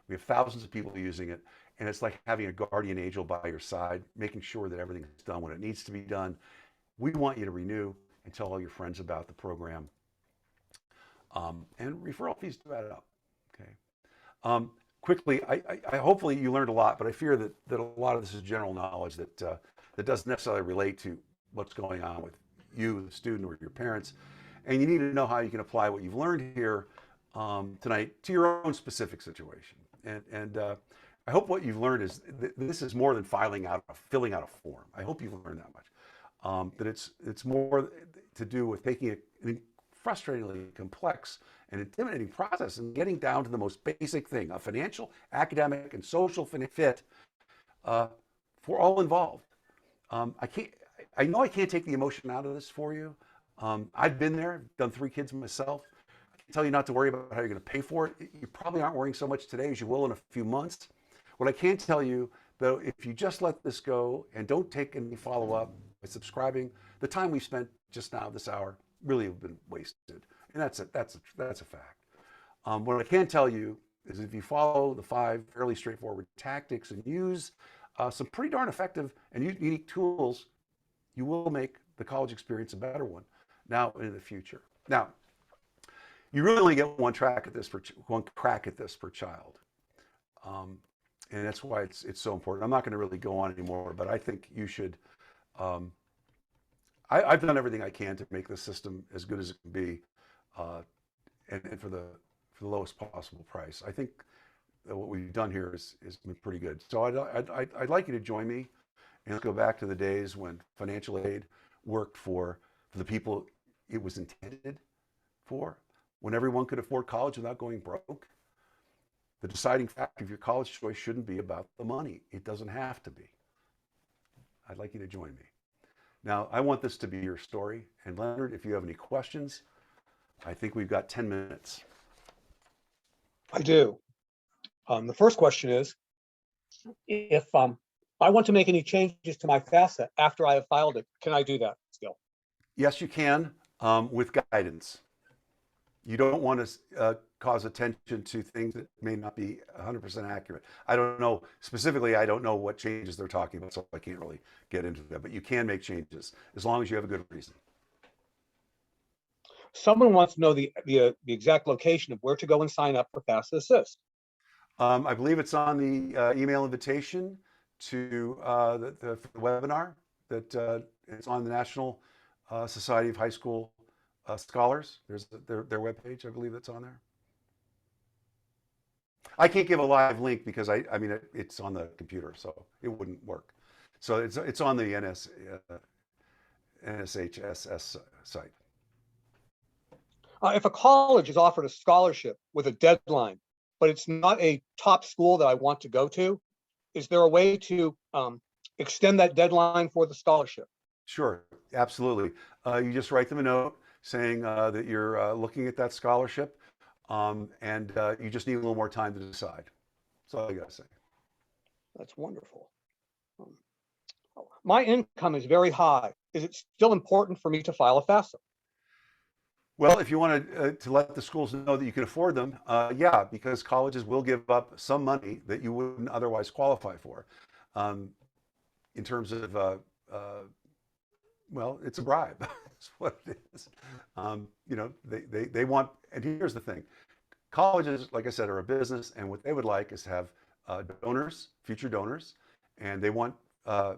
[SPEAKER 1] We have thousands of people using it. And it's like having a guardian angel by your side, making sure that everything is done when it needs to be done. We want you to renew and tell all your friends about the program. And referral fees do add up. Okay. Quickly, I hopefully you learned a lot, but I fear that a lot of this is general knowledge that doesn't necessarily relate to what's going on with you, the student, or your parents. And you need to know how you can apply what you've learned here tonight to your own specific situation. And I hope what you've learned is this is more than filling out a form. I hope you've learned that much. that it's more to do with taking a frustratingly complex and intimidating process and getting down to the most basic thing, a financial, academic, and social fit for all involved. I know I can't take the emotion out of this for you. I've been there, done 3 kids myself. I can tell you not to worry about how you're going to pay for it. You probably aren't worrying so much today as you will in a few months. What I can tell you, though, if you just let this go and don't take any follow-up by subscribing, the time we spent just now, this hour, really have been wasted. And that's a fact. What I can tell you is if you follow the 5 fairly straightforward tactics and use some pretty darn effective and unique tools, you will make the college experience a better one now and in the future. Now, you really only get one crack at this per child. And that's why it's so important. I'm not going to really go on anymore, but I think you should. I've done everything I can to make the system as good as it can be, and for the lowest possible price. I think that what we've done here is been pretty good. So I'd like you to join me, and let's go back to the days when financial aid worked for the people it was intended for, when everyone could afford college without going broke. The deciding factor of your college choice shouldn't be about the money. It doesn't have to be. I'd like you to join me. Now, I want this to be your story. And Leonard, if you have any questions, I think we've got 10 minutes.
[SPEAKER 3] I do. The first question is, if I want to make any changes to my FAFSA after I have filed it, can I do that still?
[SPEAKER 1] Yes, you can, with guidance. You don't want to cause attention to things that may not be 100% accurate. I don't know, specifically, I don't know what changes they're talking about, so I can't really get into that. But you can make changes as long as you have a good reason.
[SPEAKER 3] Someone wants to know the exact location of where to go and sign up for FAFSA Assist.
[SPEAKER 1] I believe it's on the email invitation to the webinar that it's on the National Society of High School Scholars. There's their webpage, I believe that's on there. I can't give a live link because I mean it's on the computer, so it wouldn't work. So it's on the NSHSS site.
[SPEAKER 3] If a college is offered a scholarship with a deadline, but it's not a top school that I want to go to, is there a way to extend that deadline for the scholarship?
[SPEAKER 1] Sure, absolutely. You just write them a note saying that you're looking at that scholarship, and you just need a little more time to decide. That's all I gotta say.
[SPEAKER 3] That's wonderful. My income is very high. Is it still important for me to file a FAFSA?
[SPEAKER 1] Well, if you want to let the schools know that you can afford them, yeah, because colleges will give up some money that you wouldn't otherwise qualify for. In terms of, well, it's a bribe. That's what it is. You know, they want, and here's the thing. Colleges, like I said, are a business, and what they would like is to have donors, future donors, and they want to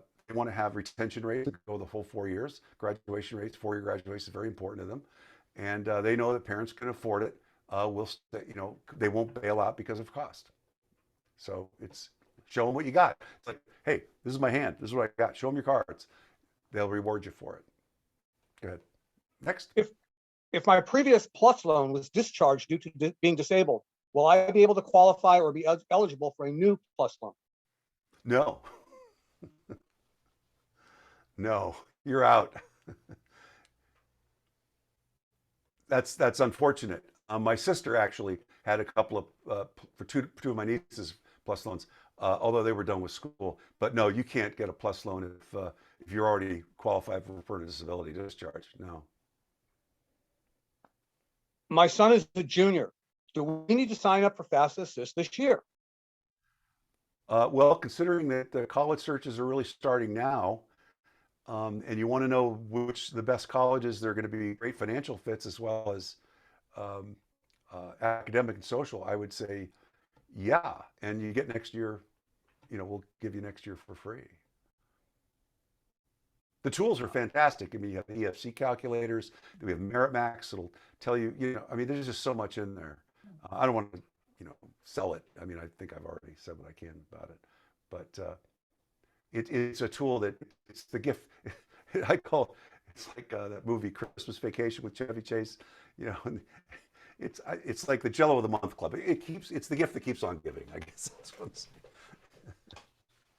[SPEAKER 1] have retention rates that go the full 4 years. Graduation rates, 4-year graduation is very important to them. And they know that parents can afford it. You know, they won't bail out because of cost. So it's show them what you got. It's like, hey, this is my hand. This is what I got. Show them your cards. They'll reward you for it. Go ahead. Next.
[SPEAKER 3] If my previous PLUS loan was discharged due to being disabled, will I be able to qualify or be eligible for a new PLUS loan?
[SPEAKER 1] No. No, you're out. That's unfortunate. My sister actually had a couple of for two of my nieces PLUS loans, although they were done with school. But no, you can't get a PLUS loan if you're already qualified for permanent disability discharge. No.
[SPEAKER 3] My son is a junior. Do we need to sign up for FAFSA Assist this year?
[SPEAKER 1] Well, considering that the college searches are really starting now, and you want to know which the best colleges, they're going to be great financial fits as well as academic and social, I would say, yeah. And you get next year, you know, we'll give you next year for free. The tools are fantastic. I mean, you have EFC calculators. We have Merit Max. It'll tell you, you know, I mean, there's just so much in there. I don't want to, you know, sell it. I mean, I think I've already said what I can about it. But it's a tool that it's the gift. I call it's like that movie Christmas Vacation with Chevy Chase. You know, and it's like the Jello of the Month Club. It's the gift that keeps on giving. I guess that's what I'm saying.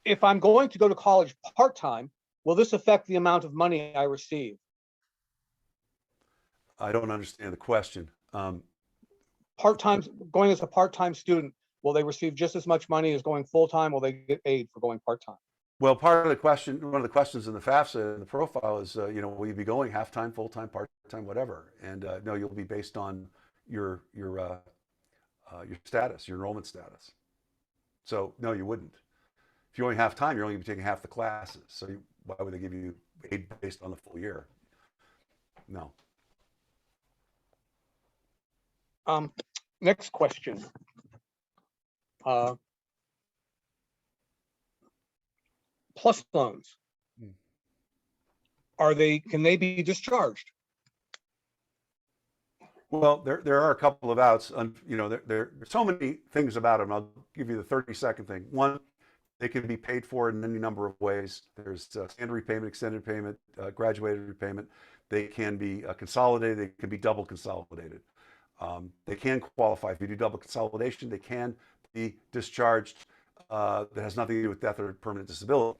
[SPEAKER 3] If I'm going to go to college part-time, will this affect the amount of money I receive?
[SPEAKER 1] I don't understand the question.
[SPEAKER 3] Part-time, going as a part-time student, will they receive just as much money as going full-time? Will they get paid for going part-time?
[SPEAKER 1] Well, part of the question, one of the questions in the FAFSA and the profile is, will you be going half-time, full-time, part-time, whatever? And no, you'll be based on your status, your enrollment status. So no, you wouldn't. If you're only half-time, you're only going to be taking half the classes. So why would they give you aid based on the full year? No.
[SPEAKER 3] Next question. Plus loans. Can they be discharged?
[SPEAKER 1] Well, there are a couple of outs. There's so many things about them. I'll give you the 30-second thing. One, they can be paid for in any number of ways. There's standard repayment, extended payment, graduated repayment. They can be consolidated. They can be double consolidated. They can qualify. If you do double consolidation, they can be discharged. That has nothing to do with death or permanent disability.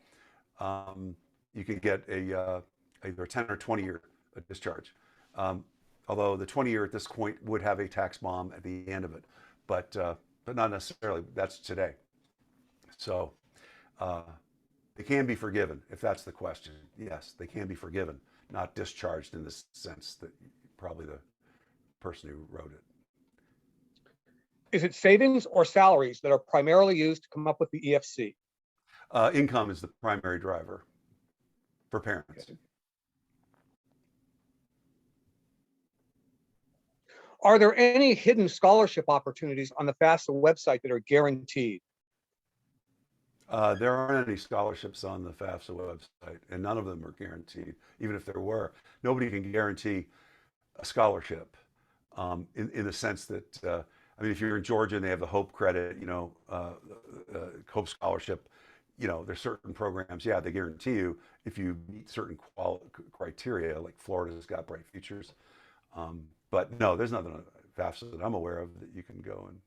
[SPEAKER 1] You can get either a 10 or 20-year discharge. Although the 20-year at this point would have a tax bomb at the end of it, but not necessarily. That's today. So they can be forgiven if that's the question. Yes, they can be forgiven, not discharged in the sense that probably the person who wrote it.
[SPEAKER 3] Is it savings or salaries that are primarily used to come up with the EFC?
[SPEAKER 1] Income is the primary driver for parents.
[SPEAKER 3] Okay. Are there any hidden scholarship opportunities on the FAFSA website that are guaranteed?
[SPEAKER 1] There aren't any scholarships on the FAFSA website, and none of them are guaranteed. Even if there were, nobody can guarantee a scholarship in the sense that, if you're in Georgia and they have the Hope credit, Hope scholarship, there's certain programs, they guarantee you if you meet certain criteria, like Florida's got Bright Futures. But no, there's nothing on FAFSA that I'm aware of that you can go and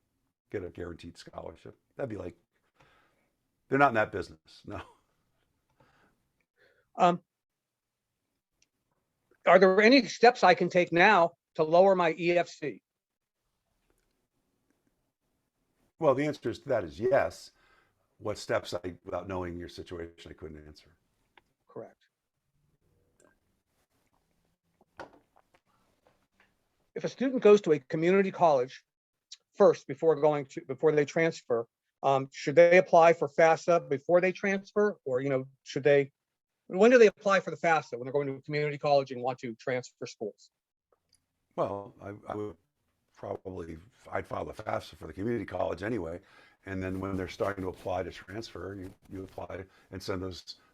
[SPEAKER 1] get a guaranteed scholarship. That'd be like, they're not in that business, no.
[SPEAKER 3] Are there any steps I can take now to lower my EFC?
[SPEAKER 1] Well, the answer to that is yes. What steps, without knowing your situation, I couldn't answer.
[SPEAKER 3] Correct. If a student goes to a community college first before they transfer, should they apply for FAFSA before they transfer, or when do they apply for the FAFSA? When they're going to a community college and want to transfer schools?
[SPEAKER 1] Well, I would I'd file the FAFSA for the community college anyway, and then when they're starting to apply to transfer, you apply and send the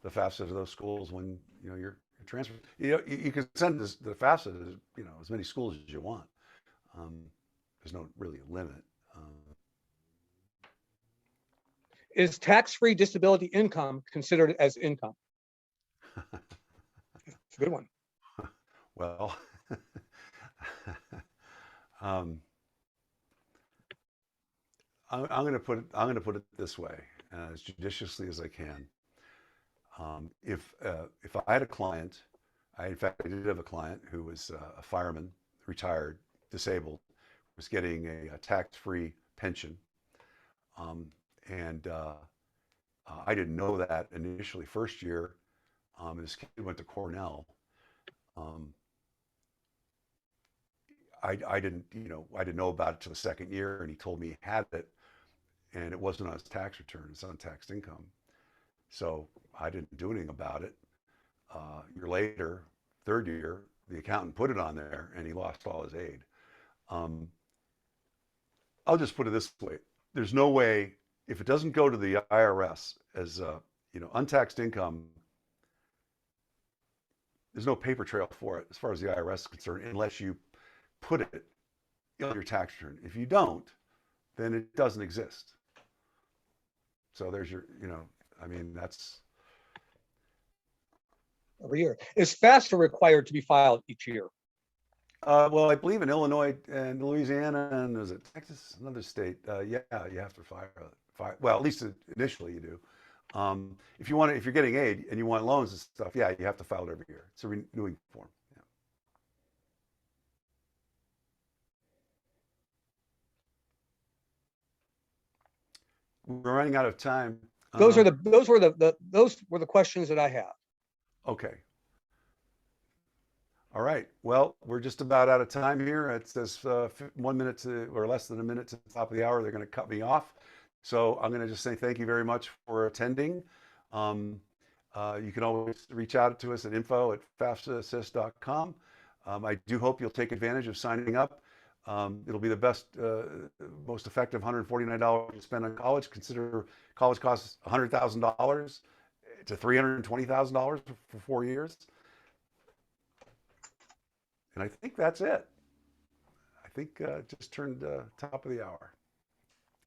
[SPEAKER 1] FAFSA to those schools when you're transferring. You can send the FAFSA to as many schools as you want. There's no really limit.
[SPEAKER 3] Is tax-free disability income considered as income? It's a good one.
[SPEAKER 1] Well, I'm going to put it this way, as judiciously as I can. If I had a client, in fact I did have a client who was a fireman, retired, disabled, was getting a tax-free pension, and I didn't know that initially. First year, this kid went to Cornell. I didn't know about it till the second year, and he told me he had it, and it wasn't on his tax return; it's untaxed income. So I didn't do anything about it. A year later, third year, the accountant put it on there, and he lost all his aid. I'll just put it this way: there's no way, if it doesn't go to the IRS as untaxed income, there's no paper trail for it as far as the IRS is concerned, unless you put it on your tax return. If you don't, then it doesn't exist. So there's your, that's.
[SPEAKER 3] every year. Is FAFSA required to be filed each year?
[SPEAKER 1] Well, I believe in Illinois and Louisiana, and is it Texas, another state? Yeah, you have to file. Well, at least initially you do. If you're getting aid and you want loans and stuff, yeah, you have to file it every year. It's a renewing form. Yeah. We're running out of time.
[SPEAKER 3] Those were the questions that I have.
[SPEAKER 1] Okay. All right. Well, we're just about out of time here. It says 1 minute or less than a minute to the top of the hour. They're going to cut me off. So I'm going to just say thank you very much for attending. You can always reach out to us at info@fafsaassist.com. I do hope you'll take advantage of signing up. It'll be the best, most effective $149 to spend on college. Consider college costs $100,000 to $320,000 for 4 years. And I think that's it. I think just turned top of the hour.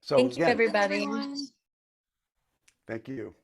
[SPEAKER 1] So
[SPEAKER 4] Thank you,
[SPEAKER 1] again,
[SPEAKER 4] everybody.
[SPEAKER 5] Everyone.
[SPEAKER 1] thank you.